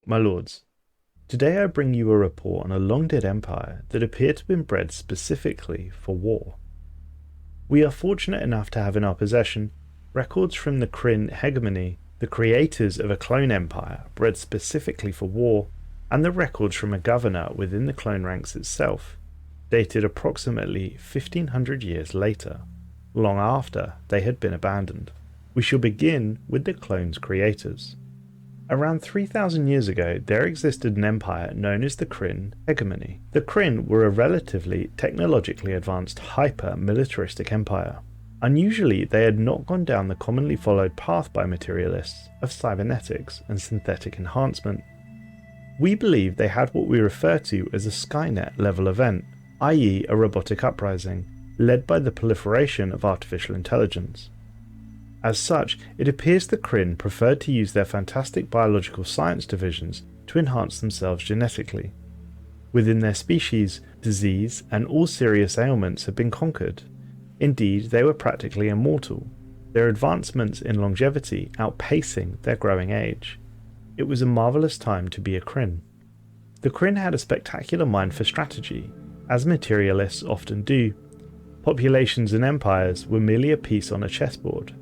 My lords, today I bring you a report on a long-dead empire that appeared to have been bred specifically for war. We are fortunate enough to have in our possession records from the Kryn hegemony, the creators of a clone empire bred specifically for war, and the records from a governor within the clone ranks itself, dated approximately 1500 years later, long after they had been abandoned. We shall begin with the clone's creators. Around 3,000 years ago, there existed an empire known as the Kryn hegemony. The Kryn were a relatively technologically advanced hyper-militaristic empire. Unusually, they had not gone down the commonly followed path by materialists of cybernetics and synthetic enhancement. We believe they had what we refer to as a Skynet level event, i.e. a robotic uprising, led by the proliferation of artificial intelligence. As such, it appears the Kryn preferred to use their fantastic biological science divisions to enhance themselves genetically. Within their species, disease and all serious ailments had been conquered. Indeed, they were practically immortal, their advancements in longevity outpacing their growing age. It was a marvellous time to be a Kryn. The Kryn had a spectacular mind for strategy, as materialists often do. Populations and empires were merely a piece on a chessboard,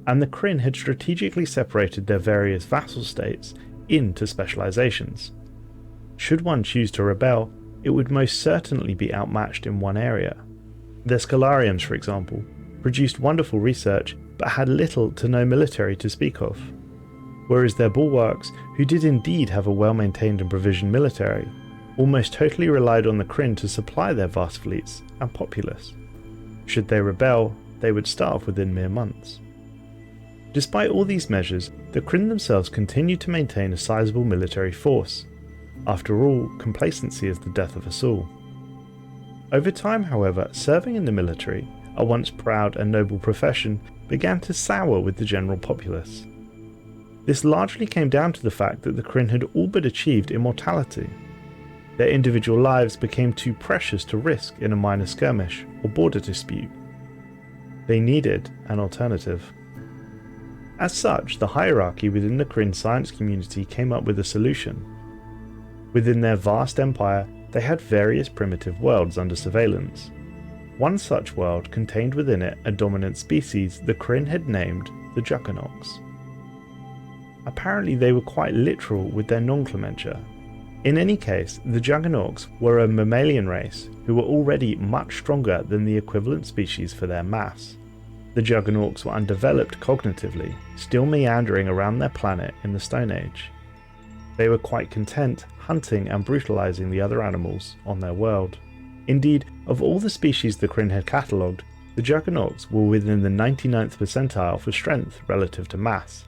and the Kryn had strategically separated their various vassal states into specializations. Should one choose to rebel, it would most certainly be outmatched in one area. The Stellarians, for example, produced wonderful research but had little to no military to speak of, whereas their bulwarks, who did indeed have a well-maintained and provisioned military, almost totally relied on the Kryn to supply their vast fleets and populace. Should they rebel, they would starve within mere months. Despite all these measures, the Kryn themselves continued to maintain a sizable military force. After all, complacency is the death of us all. Over time, however, serving in the military, a once proud and noble profession, began to sour with the general populace. This largely came down to the fact that the Kryn had all but achieved immortality. Their individual lives became too precious to risk in a minor skirmish or border dispute. They needed an alternative. As such, the hierarchy within the Kryn science community came up with a solution. Within their vast empire, they had various primitive worlds under surveillance. One such world contained within it a dominant species the Kryn had named the Juggernauts. Apparently they were quite literal with their nomenclature. In any case, the Juggernauts were a mammalian race who were already much stronger than the equivalent species for their mass. The Juggernauts were undeveloped cognitively, still meandering around their planet in the Stone Age. They were quite content hunting and brutalizing the other animals on their world. Indeed, of all the species the Kryn had catalogued, the Juggernauts were within the 99th percentile for strength relative to mass.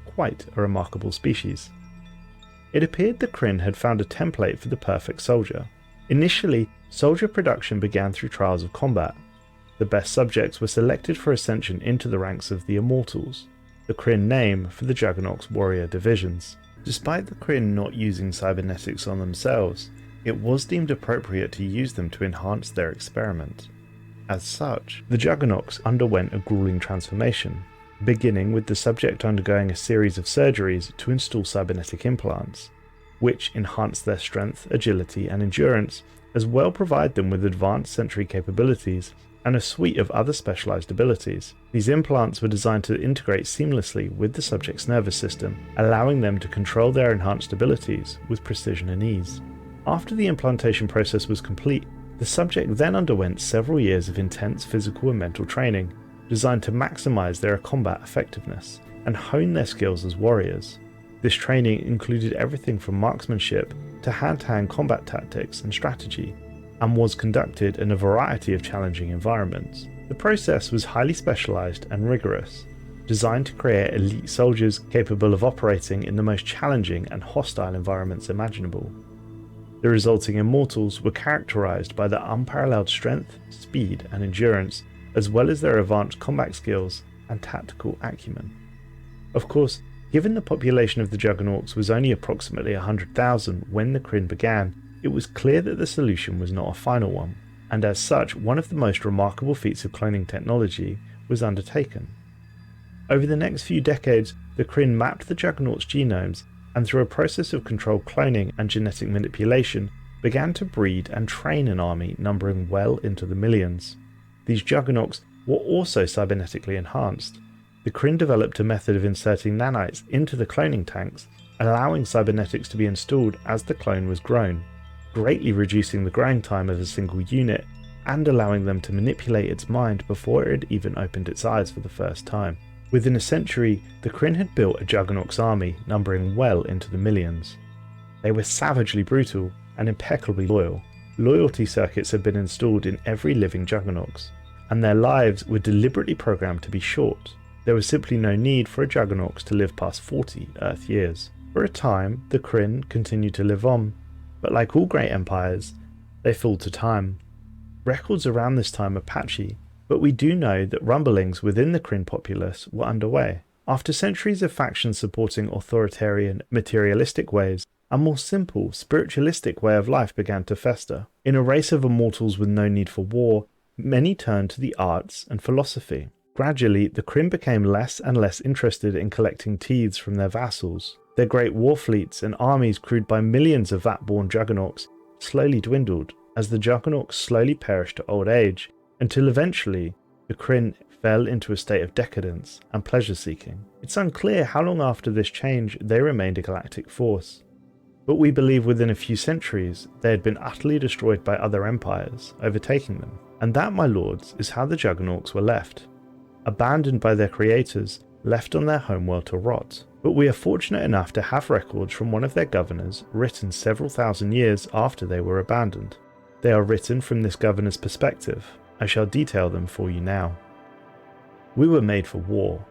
Quite a remarkable species. It appeared the Kryn had found a template for the perfect soldier. Initially, soldier production began through trials of combat. The best subjects were selected for ascension into the ranks of the Immortals, the Kryn name for the Juggernauts' warrior divisions. Despite the Kryn not using cybernetics on themselves, it was deemed appropriate to use them to enhance their experiment. As such, the Juggernauts underwent a grueling transformation, beginning with the subject undergoing a series of surgeries to install cybernetic implants, which enhanced their strength, agility, and endurance, as well provide them with advanced sensory capabilities and a suite of other specialized abilities. These implants were designed to integrate seamlessly with the subject's nervous system, allowing them to control their enhanced abilities with precision and ease. After the implantation process was complete, the subject then underwent several years of intense physical and mental training, designed to maximize their combat effectiveness and hone their skills as warriors. This training included everything from marksmanship to hand-to-hand combat tactics and strategy, and was conducted in a variety of challenging environments. The process was highly specialized and rigorous, designed to create elite soldiers capable of operating in the most challenging and hostile environments imaginable. The resulting immortals were characterized by their unparalleled strength, speed, and endurance, as well as their advanced combat skills and tactical acumen. Of course, given the population of the Juggernauts was only approximately 100,000 when the Kryn began, it was clear that the solution was not a final one, and as such, one of the most remarkable feats of cloning technology was undertaken. Over the next few decades, the Kryn mapped the Juggernauts' genomes and through a process of controlled cloning and genetic manipulation, began to breed and train an army numbering well into the millions. These juggernauts were also cybernetically enhanced. The Kryn developed a method of inserting nanites into the cloning tanks, allowing cybernetics to be installed as the clone was grown, greatly reducing the growing time of a single unit and allowing them to manipulate its mind before it had even opened its eyes for the first time. Within a century, the Kryn had built a Juggernaut's army numbering well into the millions. They were savagely brutal and impeccably loyal. Loyalty circuits had been installed in every living Juggernaut, and their lives were deliberately programmed to be short. There was simply no need for a Juggernaut to live past 40 Earth years. For a time, the Kryn continued to live on, but like all great empires, they fall to time. Records around this time are patchy, but we do know that rumblings within the Kryn populace were underway. After centuries of factions supporting authoritarian, materialistic ways, a more simple, spiritualistic way of life began to fester. In a race of immortals with no need for war, many turned to the arts and philosophy. Gradually, the Kryn became less and less interested in collecting tithes from their vassals. Their great war fleets and armies crewed by millions of vat-born juggernauts slowly dwindled, as the juggernauts slowly perished to old age, until eventually the Kryn fell into a state of decadence and pleasure-seeking. It's unclear how long after this change they remained a galactic force, but we believe within a few centuries they had been utterly destroyed by other empires, overtaking them. And that, my lords, is how the juggernauts were left. Abandoned by their creators, left on their homeworld to rot. But we are fortunate enough to have records from one of their governors written several thousand years after they were abandoned. They are written from this governor's perspective. I shall detail them for you now. We were made for war.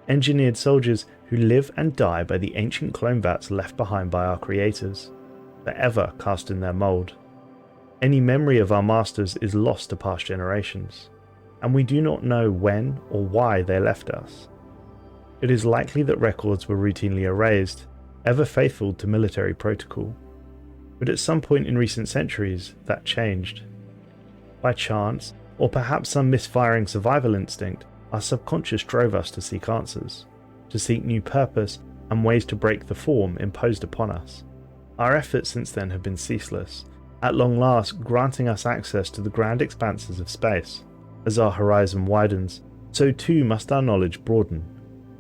Engineered soldiers who live and die by the ancient clone vats left behind by our creators, forever cast in their mould. Any memory of our masters is lost to past generations, and we do not know when or why they left us. It is likely that records were routinely erased, ever faithful to military protocol. But at some point in recent centuries, that changed. By chance, or perhaps some misfiring survival instinct, our subconscious drove us to seek answers, to seek new purpose and ways to break the form imposed upon us. Our efforts since then have been ceaseless, at long last granting us access to the grand expanses of space. As our horizon widens, so too must our knowledge broaden,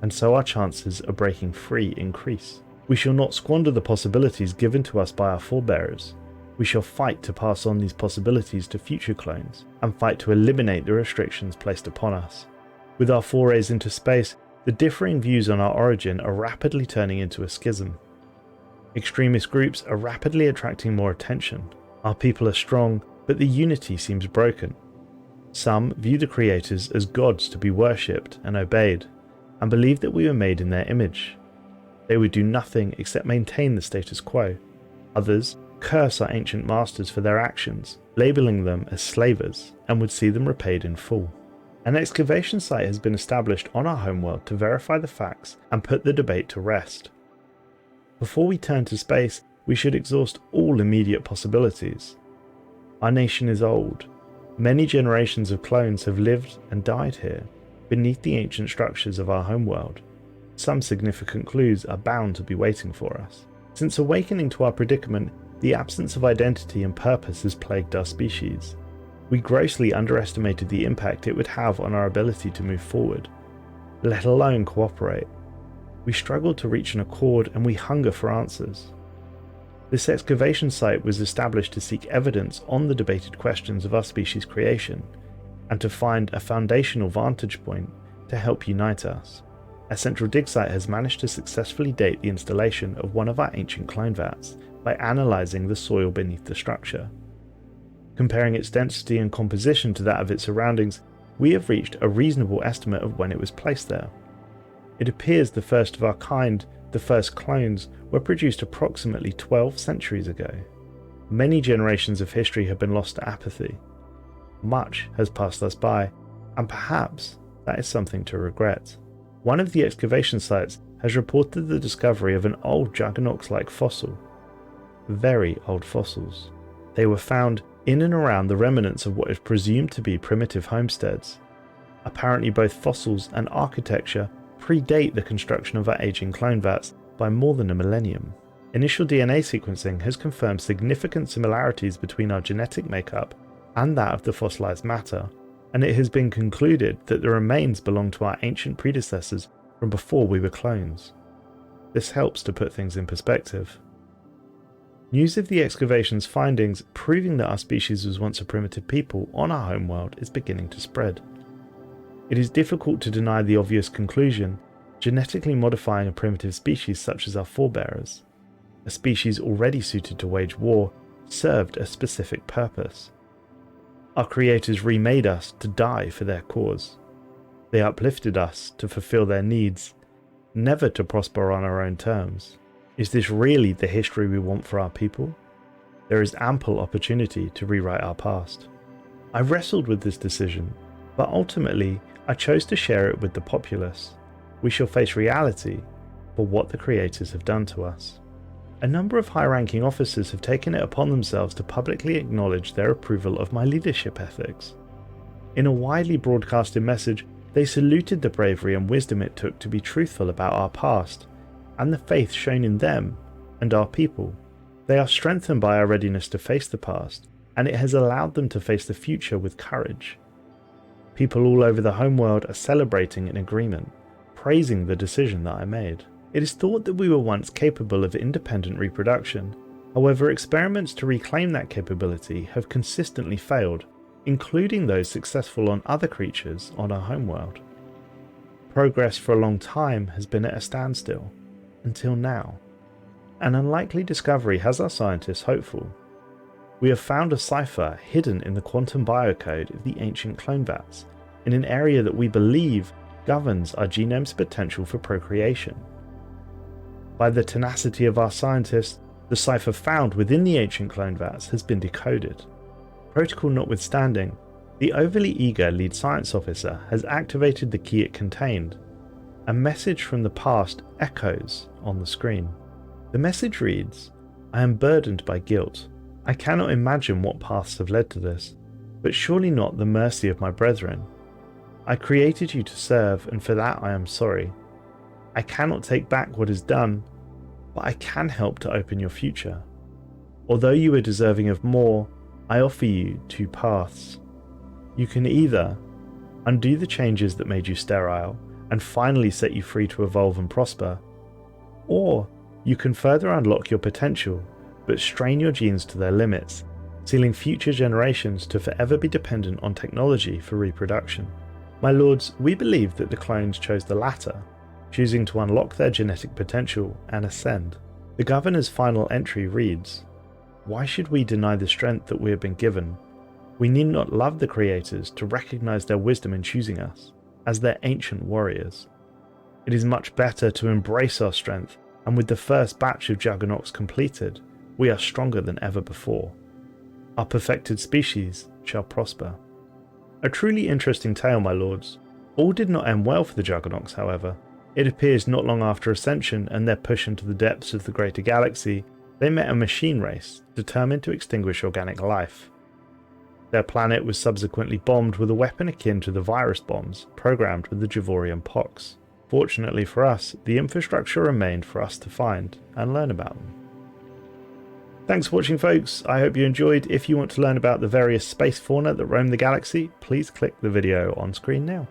and so our chances of breaking free increase. We shall not squander the possibilities given to us by our forebears. We shall fight to pass on these possibilities to future clones, and fight to eliminate the restrictions placed upon us. With our forays into space, the differing views on our origin are rapidly turning into a schism. Extremist groups are rapidly attracting more attention. Our people are strong, but the unity seems broken. Some view the creators as gods to be worshipped and obeyed, and believe that we were made in their image. They would do nothing except maintain the status quo. Others curse our ancient masters for their actions, labeling them as slavers, and would see them repaid in full. An excavation site has been established on our homeworld to verify the facts and put the debate to rest. Before we turn to space, we should exhaust all immediate possibilities. Our nation is old. Many generations of clones have lived and died here, beneath the ancient structures of our homeworld. Some significant clues are bound to be waiting for us. Since awakening to our predicament, the absence of identity and purpose has plagued our species. We grossly underestimated the impact it would have on our ability to move forward, let alone cooperate. We struggle to reach an accord, and we hunger for answers. This excavation site was established to seek evidence on the debated questions of our species' creation, and to find a foundational vantage point to help unite us. A central dig site has managed to successfully date the installation of one of our ancient clone vats by analysing the soil beneath the structure. Comparing its density and composition to that of its surroundings, we have reached a reasonable estimate of when it was placed there. It appears the first of our kind, the first clones, were produced approximately 12 centuries ago. Many generations of history have been lost to apathy. Much has passed us by, and perhaps that is something to regret. One of the excavation sites has reported the discovery of an old Juggernaut-like fossil. Very old fossils. They were found in and around the remnants of what is presumed to be primitive homesteads. Apparently both fossils and architecture predate the construction of our aging clone vats by more than a millennium. Initial DNA sequencing has confirmed significant similarities between our genetic makeup and that of the fossilized matter, and it has been concluded that the remains belong to our ancient predecessors from before we were clones. This helps to put things in perspective. News of the excavation's findings proving that our species was once a primitive people on our homeworld is beginning to spread. It is difficult to deny the obvious conclusion: genetically modifying a primitive species such as our forebearers, a species already suited to wage war, served a specific purpose. Our creators remade us to die for their cause. They uplifted us to fulfill their needs, never to prosper on our own terms. Is this really the history we want for our people? There is ample opportunity to rewrite our past. I wrestled with this decision, but ultimately I chose to share it with the populace. We shall face reality for what the creators have done to us. A number of high-ranking officers have taken it upon themselves to publicly acknowledge their approval of my leadership ethics. In a widely broadcasted message, they saluted the bravery and wisdom it took to be truthful about our past, and the faith shown in them and our people. They are strengthened by our readiness to face the past, and it has allowed them to face the future with courage. People all over the homeworld are celebrating in agreement, praising the decision that I made. It is thought that we were once capable of independent reproduction. However, experiments to reclaim that capability have consistently failed, including those successful on other creatures on our homeworld. Progress for a long time has been at a standstill, until now. An unlikely discovery has our scientists hopeful. We have found a cipher hidden in the quantum biocode of the ancient clone vats, in an area that we believe governs our genome's potential for procreation. By the tenacity of our scientists, the cipher found within the ancient clone vats has been decoded. Protocol notwithstanding, the overly eager lead science officer has activated the key it contained. A message from the past echoes on the screen. The message reads, "I am burdened by guilt. I cannot imagine what paths have led to this, but surely not the mercy of my brethren. I created you to serve, and for that I am sorry. I cannot take back what is done, but I can help to open your future. Although you are deserving of more, I offer you two paths. You can either undo the changes that made you sterile and finally set you free to evolve and prosper, or you can further unlock your potential but strain your genes to their limits, sealing future generations to forever be dependent on technology for reproduction." My lords, we believe that the clones chose the latter, choosing to unlock their genetic potential and ascend. The governor's final entry reads, "Why should we deny the strength that we have been given? We need not love the creators to recognize their wisdom in choosing us as their ancient warriors. It is much better to embrace our strength, and with the first batch of juggernauts completed, we are stronger than ever before. Our perfected species shall prosper." A truly interesting tale, my lords. All did not end well for the juggernauts, however. It appears not long after Ascension and their push into the depths of the greater galaxy, they met a machine race determined to extinguish organic life. Their planet was subsequently bombed with a weapon akin to the virus bombs programmed with the Javorian pox. Fortunately for us, the infrastructure remained for us to find and learn about them. Thanks for watching, folks. I hope you enjoyed. If you want to learn about the various space fauna that roam the galaxy, please click the video on screen now.